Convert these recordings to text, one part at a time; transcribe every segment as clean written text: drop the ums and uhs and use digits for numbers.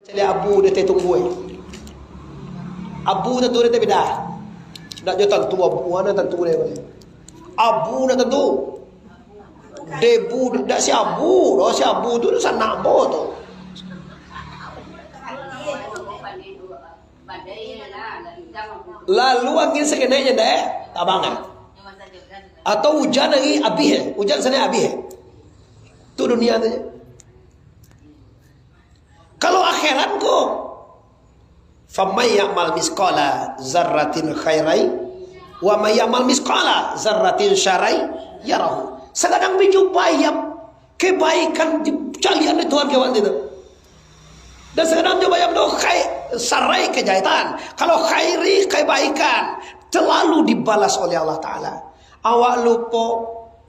Cili abu dia tunggu abu tentu dia beda. Nak jo tentu abu mana tentu dia boleh. Abu nak tentu. Debu dak si abu, si abu tu sanak bo tu. Lalu angin sekenanya deh, tabangan. Atau hujan lagi habis, hujan sana habis. Tu dunia tu. Kalau akhirat ko, famay ya'mal misqala zarratin khairai, wa may ya'mal misqala zarratin syarai yarahu. Sedang menjumpai yang kebaikan di calian Tuhan kawan itu. Dan sedang coba yang sarai kejahatan. Kalau khairi kebaikan terlalu dibalas oleh Allah Ta'ala. Awak lupa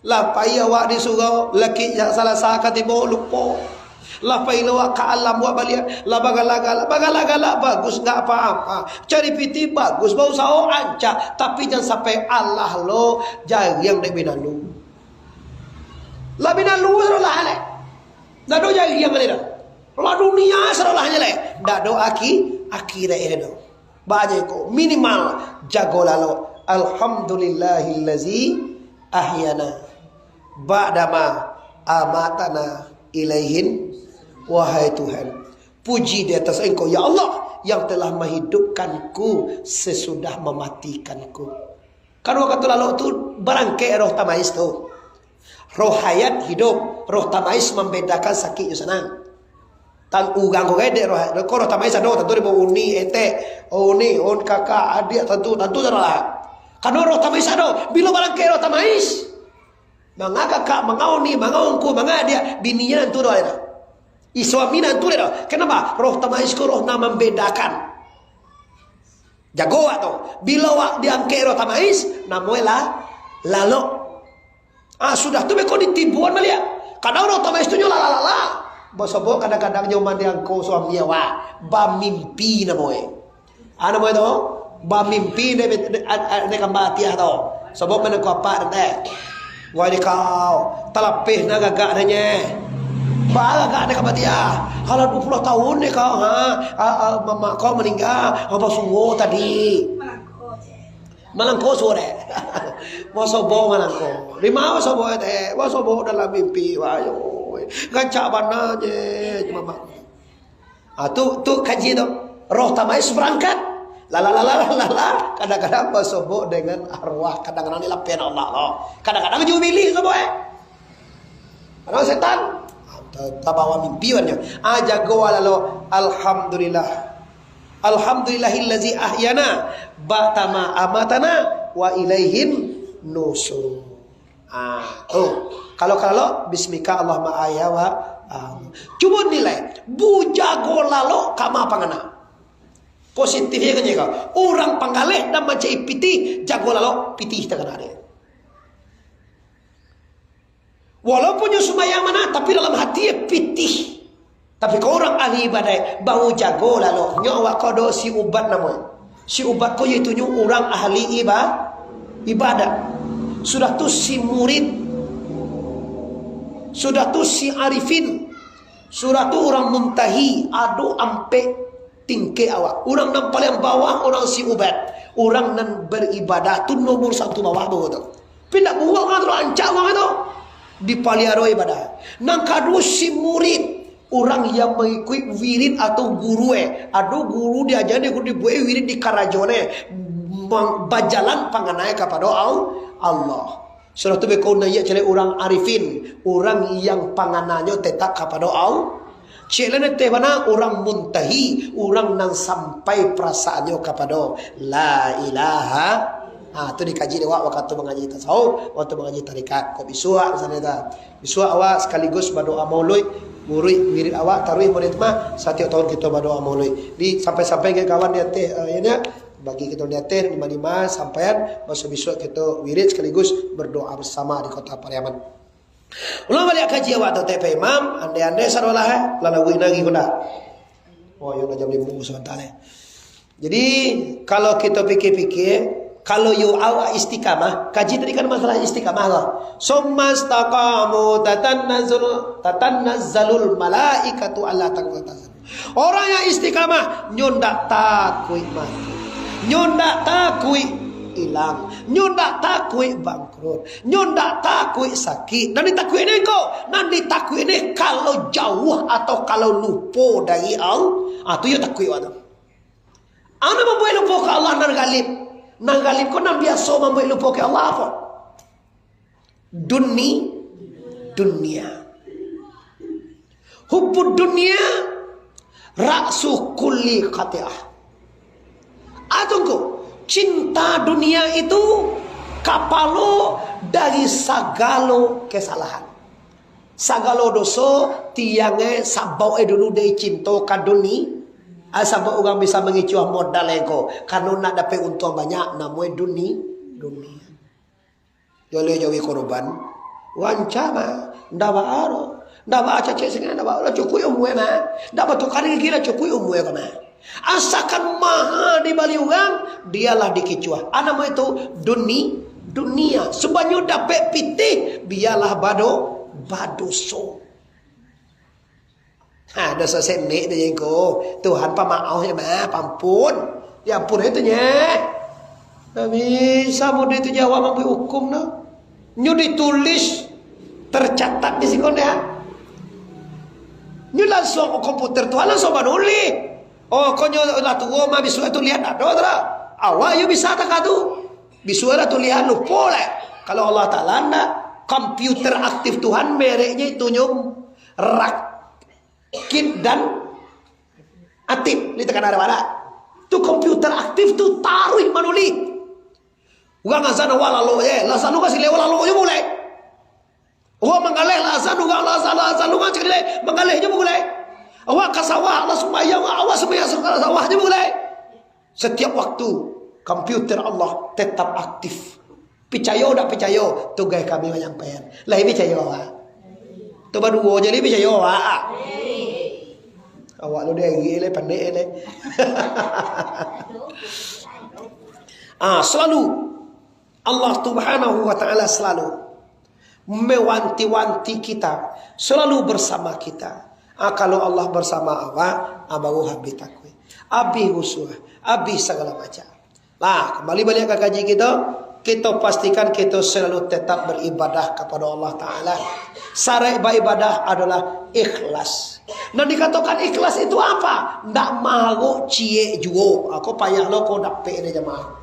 lapai awak di surau laki yang salah sahaja tiba lupa lapai lawak ke alam buat balik la bagala bagus enggak apa-apa cari piti bagus bau sao ancak tapi jangan sampai Allah lo jari yang dek binalu la binalu salah ale dah do jari yang ada la dunia salah le dah do akhirat ini do banyak ko minimal jago lalu alhamdulillahillazi ahyana ba'dama amatana ilaihin. Wahai Tuhan, puji di atas Engkau ya Allah yang telah menghidupkanku sesudah mematikanku. Kan waktu lalu tu barangkai roh tamais tu. Roh hayat hidup, roh tamais membedakan sakit senang. Tan ugang ko gede roh tamais ada tentu di bawah uni ete, uni on kakak adik tentu salah. Karena roh tamais ada bila barangkai roh tamais manga kakak, manga uni, manga ongku, manga dia bininya tentu doa itu. Suami nanti dah. Kenapa? Roh tamais ko roh nama membedakan. Jago atau bila wak diangkat roh tamais namoela lalu. Sudah tu beko ditibuan malia. Kadang roh tamais tu nyola la. Bosobo kadang-kadang nyoman diangko suami awak. Ba mimpi namoe. Namoe tu ba mimpi ne kambati atau. Sebab mana ko apa ente. Wah di kau talapih na gagak nanya. Baga gak ada kabar dia. Kalau 20 tahun ni kau mama kau meninggal apa sungguh tadi. Malangko sore. Wasobo malangko. Lima wasobo teh. Wasobo dalam mimpi wayo. Gancak bana je mama. Tu kaji tu. Roh tamais berangkat. La. Kadang-kadang wasobo dengan arwah. Kadang-kadang dilapian Allah. Kadang-kadang jubili sobo Kadang setan. Tabawa mimpiannya jago lalu alhamdulillahillazi ahyana ba'tama amatana wa ilaihin nusur. Kalau bismika Allahumma aya wa coba nilai bu jago lalu kama pangana positifnya kan jago orang panggaleh dan macai piti jago lalu piti kita kan ada. Walaupun sembahyang mana, tapi dalam hati pitih. Tapi kau orang ahli ibadah, bau jago lalu. Nyawa kau do si ubat namanya. Si ubat kau itu orang ahli ibadah. Sudah tu si murid. Sudah tu si arifin. Sudah tu orang muntahi. Adu ampe tingke awak. Orang yang paling bawah orang si ubat. Orang yang beribadah tu nomor satu bawah begitu. Pindah buang kan terus ancam itu. Dipaliaro ibadah. Nang kadu si murid orang yang mengikuti wirid atau guru aduh guru diajar dia guru dibuat wirid di karajone bajalan panganai kepada Allah. Sudah tu bekau naya cile orang arifin, orang yang panganannya tetap kepada Allah. Cile nete mana orang muntahi, orang nang sampai perasaannya kepada la ilaha. Itu dikaji dewa waktu mengaji tasawuf, waktu mengaji tarikat. Kau bisua misalnya dah. Bisua awak sekaligus berdoa maulid, murid wirid awak taruh murid mah setiap tahun kita berdoa maulid. Di sampai-sampai ke kawan dia teh ini bagi kita dia teh 55 sampaian masa bisua kita wirid sekaligus berdoa bersama di kota Pariaman. Ulang balik kaji awak tu TP Imam, ande-ande sarolah lalawi lagi guna. Oh, yang jam 5 sebentar. Jadi kalau kita pikir-pikir kalau you awak istiqamah, kaji tadi kan masalah istiqamah lah. Summastaqamu tataнаzzalul malaikatu alla taqulu. Orang yang istiqamah nyondak takui mati, nyondak takui hilang, nyondak takui bangkrut, nyondak takui sakit. Dan ditakui ini kok, dan ditakui ini kalau jauh atau kalau lupa dari Allah, itu ya takui waktu. Anda membuat lupa ke Allah nan galib, nan galib kau nan biasa membuat lupa ke Allah apa? Dunia. Hubbud dunia raksu kulli qati'ah. Tunggu, cinta dunia itu kapalo dari sagalo kesalahan, sagalo dosa tiangnya sabau dulu dari cinta ka dunia. Sabab orang bisa mengicuah modal ego karena nak dapat untung banyak namanya dunia. Jole korban wancama ndawa aro ndawa aca cek sing ndawa la cukuy umwe ma ndawa tukar gila cukuy umwe kama asakan maha di bali orang dialah dikicuah ana mo itu dunia sebanyak dapat pitih biarlah badoso. Dosa senek dia ko Tuhan pamaaf ya ma pampun ya ampun itu nya bisa mau itu jawab mampu hukum no nyu ditulis tercatat di sini ya nyu langsung komputer Tuhan langsung menulis kau nyu lah tuh mah bisu itu lihat ada awak you bisa tak tu bisu itu lihat lupa lah kalau Allah Ta'ala ndak komputer aktif Tuhan mereknya itu nyu Rakit dan aktif li tekan ada tu komputer aktif tu taruh manuli uang azan wala lo lasan lu kasih lewala lo je mulai mangaleh lasan uang lasan lu kasih le mangaleh je mulai awak kasawah Allah sembahyang awak sembahyang sawah je mulai setiap waktu komputer Allah tetap aktif percaya tak percaya tugas kami menyampaikan lah percaya tu baru jadi percaya awak lu dia gile pandai le selalu Allah Subhanahu wa taala selalu mewanti-wanti kita, selalu bersama kita. Kalau Allah bersama awak, abahu habis takwi, abi husuh, abi segala macam. Nah, kembali balik ke kaji kita pastikan kita selalu tetap beribadah kepada Allah Ta'ala. Syarat beribadah adalah ikhlas. Dan dikatakan ikhlas itu apa? Ndak mahu cie juo. Aku payah lo kau dapet ini jemaah.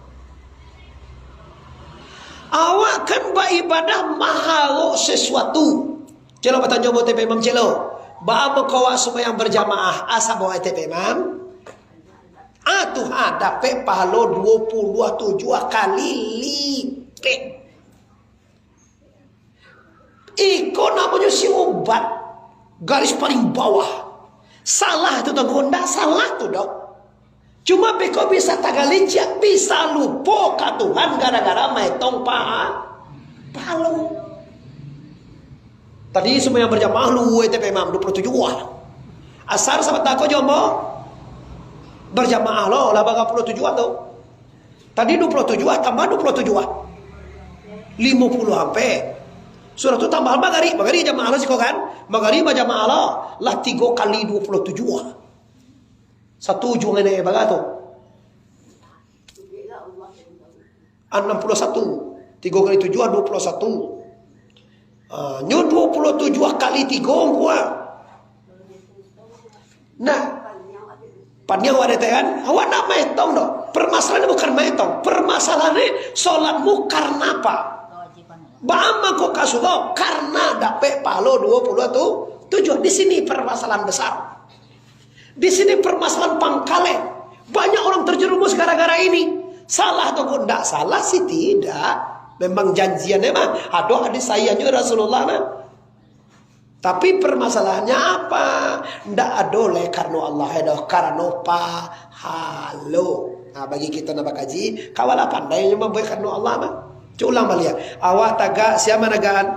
Awak kan beribadah mahu sesuatu. Celo bertanya buat TP Imam Celo. Bahawa kau semua yang berjamaah asal bawa TP Imam. Tuhan dapat pahala 27 kali lipat. Iko namanya si obat garis paling bawah. Salah tu dok, ndak salah tu dok. Cuma beko bisa tagalicia, bisa lupa ka Tuhan gara-gara maitong pahala. Tadi semua yang berjamaah lu TP Imam 27 asar sama tako jombo berjamaah lo lah 47 tu. Tadi 27 tambah 27. 50 sampai. Surah tu tambah magari jamaah lo siko kan? Magari jamaah lo lah 3 kali 27. Satu ujung ini bagato. 61. 3 kali 7 21. Nyo 27 kali 3 gua. Nah, panjang wadah kan? Awak nak metong dong. Permasalahannya bukan metong. Permasalahannya solatmu karena apa? Bama kok kasulo karena dapat palo 27. Di sini permasalahan besar. Di sini permasalahan pangkale. Banyak orang terjerumus gara-gara ini. Salah atau tidak salah sih tidak. Memang janjiannya mah. Aduh hadis saya juga Rasulullah mah. Tapi permasalahannya apa? Ndak adole karena Allah edoh karena halo. Nah bagi kita nak kaji, kawalah pandai yang membuat karena Allah mah. Culang balik. Awak tagak siapa nagaan?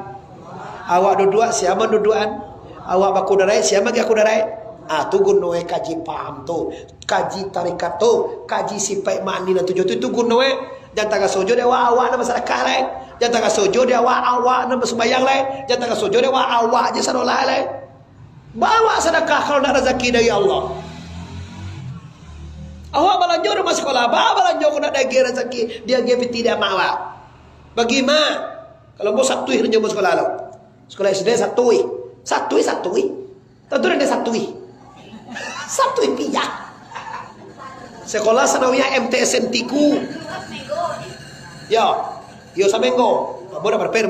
Awak dua siapa duduan? Awak baku darai siapa aku darai? Tu gunoe kaji paham tu, kaji tarikat tu, kaji sipai makni na tujuh tu gunoe. Jangan tagak sojo dia awak na masyarakat lain. Jangan tagak sojo dia awak na sembahyang lain. Jangan tagak sojo dia awak je sadolah lain. Bawa sedekah kalau tidak rezeki dari Allah. Awak belanja rumah sekolah, bawa belanja kalau tidak ada rezeki, dia tidak mawa. Bagaimana? Kalau mau satui hanya mau sekolah lo. Sekolah SD satui. Tentu ada satui. Satui pijak. Sekolah sanawiyah MTSN Tiku. Yo samengo. Boleh berper.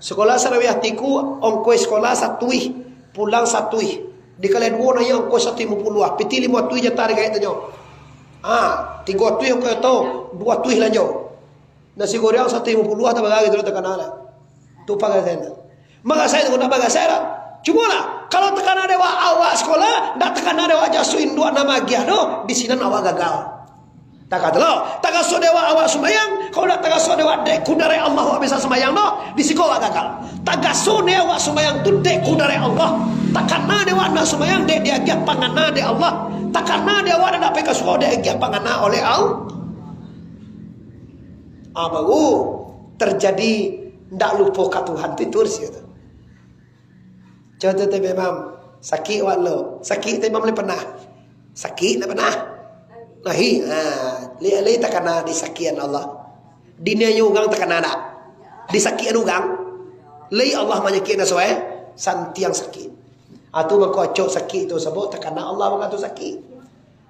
Sekolah sanawiyah Tiku, ongkoi sekolah satui, pulang satui. Di kalian dua nanya ongkoi 150. Piti 5 tui jatah harga itu nyo. 3 tui ongkoi itu, 2 tui lah nyo. Nasi goreng 150 atau bagaimana gitu tekanan. Tu pakai saya. Maka saya guna bagai saya. Cumalah kalau tekanan dewa awak sekolah, dak tekanan dewa jasuin dua nama giah do, di sini awak gagal. Tak kata lo, tak kaso dewa awak sembayang, kalau dak tak kaso dewa dek kudare Allah awak bisa sembayang do, di sini awak gagal. Tak kaso dewa sembayang tu dek kudare Allah. Takana dewa nak sembayang dek dia giah pangana de Allah. Takana dewa nak pekas sekolah dek giah pangana oleh Allah. Baru terjadi ndak lupa kat Tuhan titur situ. Contoh tu memang sakit wak lo, sakit tu memang pernah, sakit tak pernah. Nahi, li tak kena disakian Allah. Dunia ugang tak kena nak, disakian ugang. Li Allah menyakian sesuai santiang sakit. Atu mengkocok sakit tu sebut tak kena Allah mengatur sakit.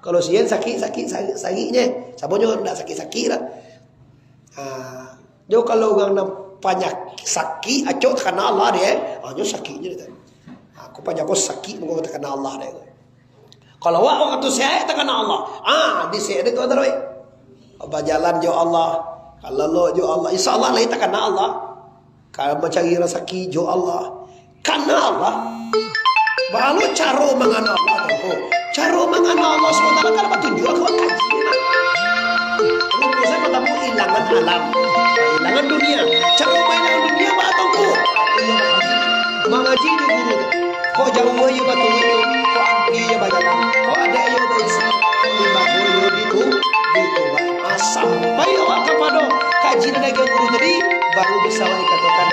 Kalau sian sakitnya, sabunyo ndak sakit lah. Jo kalau orang banyak sakit acok terkena Allah dia, jo sakitnya dia. Aku banyak kau sakit mengko terkena Allah dia. Kalau orang tu sehat terkena Allah. Di sehat itu ada roi. Apa jalan jo Allah. Kalau lo jo Allah, insyaallah lah terkena Allah. Kalau mencari rezeki jo Allah. Karena Allah. Baru cara mengana Allah tu. Cara mengana Allah SWT kan apa tunjuk aku kaji. Saya ketemu ilangan alam, ilangan dunia. Cara main dengan dunia apa tongku? Mengaji di guru. Kau jauh aja batu itu, kau angki aja banyak. Kau ada aja berisi, kau lima guru itu. Sampai awak kepada kaji dengan guru tadi, baru bisa dikatakan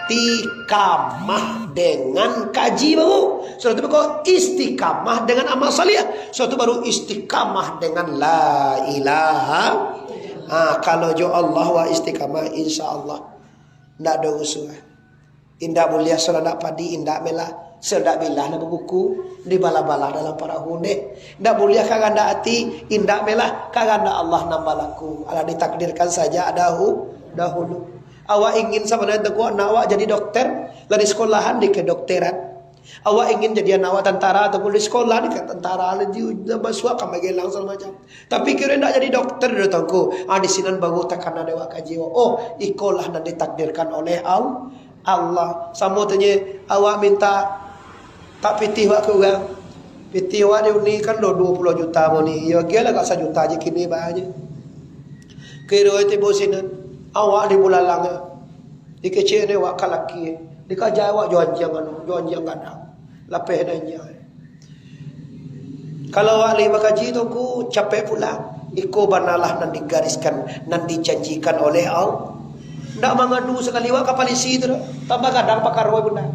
istiqamah dengan kaji baru. Suatu baru kau istiqamah dengan amal salih. Suatu baru istiqamah dengan la ilaha. Kalau jo Allah wa istiqamah insyaallah ndak ada usul. Indak mulia solat padi indak melah sedak bilah na buku di bala-bala dalam para hunde. Ndak mulia kaganda hati indak melah kaganda Allah nambah laku. Ala ditakdirkan saja dahulu. Awak ingin sebenarnya teguh anak awak jadi dokter, lah di sekolahan di kedokteran. Awak ingin jadi anak awak tentara ataupun di sekolah di tentara lagi basua kamage langsung macam. Tapi kira ndak jadi dokter datangku. Di sini baru takana dewa kaji. Ikolah dan ditakdirkan oleh Allah. Sama tanya awak minta tak pitih wak ke orang. Pitih wak dia ni kan 20 juta mo ni. Ya kira lah 1 juta je kini banyak. Kira itu bosinan. Awak di bulalang dikecil ni wak kalaki dikajai wak juan jang ganda lapeh dan jang. Kalau wak lima kaji tu ku capek pula iko banalah nan digariskan nan dijanjikan oleh Allah. Ndak mengadu sekali wak ke polisi tu tambah kadang pakar wak bunda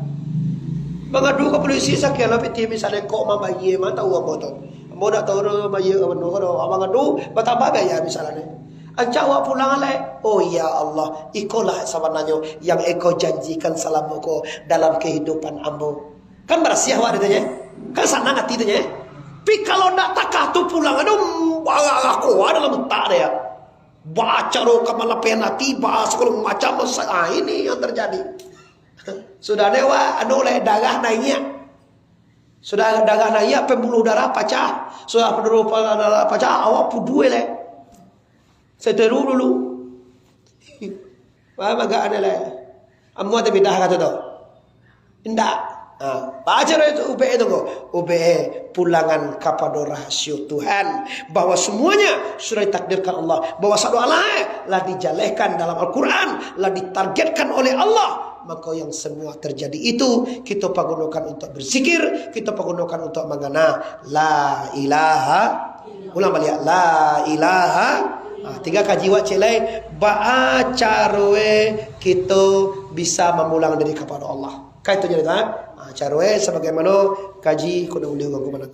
mengadu ke polisi sakit lah piti misalnya kok mama ye mah tahu apa tu mau dak tahu mama ye apa tu kalau mengadu bertambah biaya misalnya. Anca awak pulang alai. Oh ya Allah, ikolah sebenarnya yang eko janjikan selama ko dalam kehidupan ambo. Kan berasiah awak ditanya. Kan sana ngati tanya. Tapi kalau nak takah tu pulang aduh aku dalam tak dia. Baca ro kamala penati bahas kalau macam ini yang terjadi. Sudah dewa anu le darah naiknya. Sudah darah naiknya pembuluh darah pecah. Sudah pembuluh darah pecah awak pudue le. Seteru dulu. Faham agak ada lah. Ammu ada bidah kata tu. Indak. Baca itu UBE tu kok. UBE pulangan kepada rahasia Tuhan. Bahwa semuanya sudah ditakdirkan Allah. Bahwa satu Allah lah dijalehkan dalam Al-Quran. Lah ditargetkan oleh Allah. Maka yang semua terjadi itu kita pergunakan untuk berzikir. Kita pergunakan untuk mengana la ilaha. Ulang balik. La ilaha. 3 kaji wak celai baca roe kita bisa memulang diri kepada Allah. Kan itu jadi Carwe sebagaimana kaji kudu diulang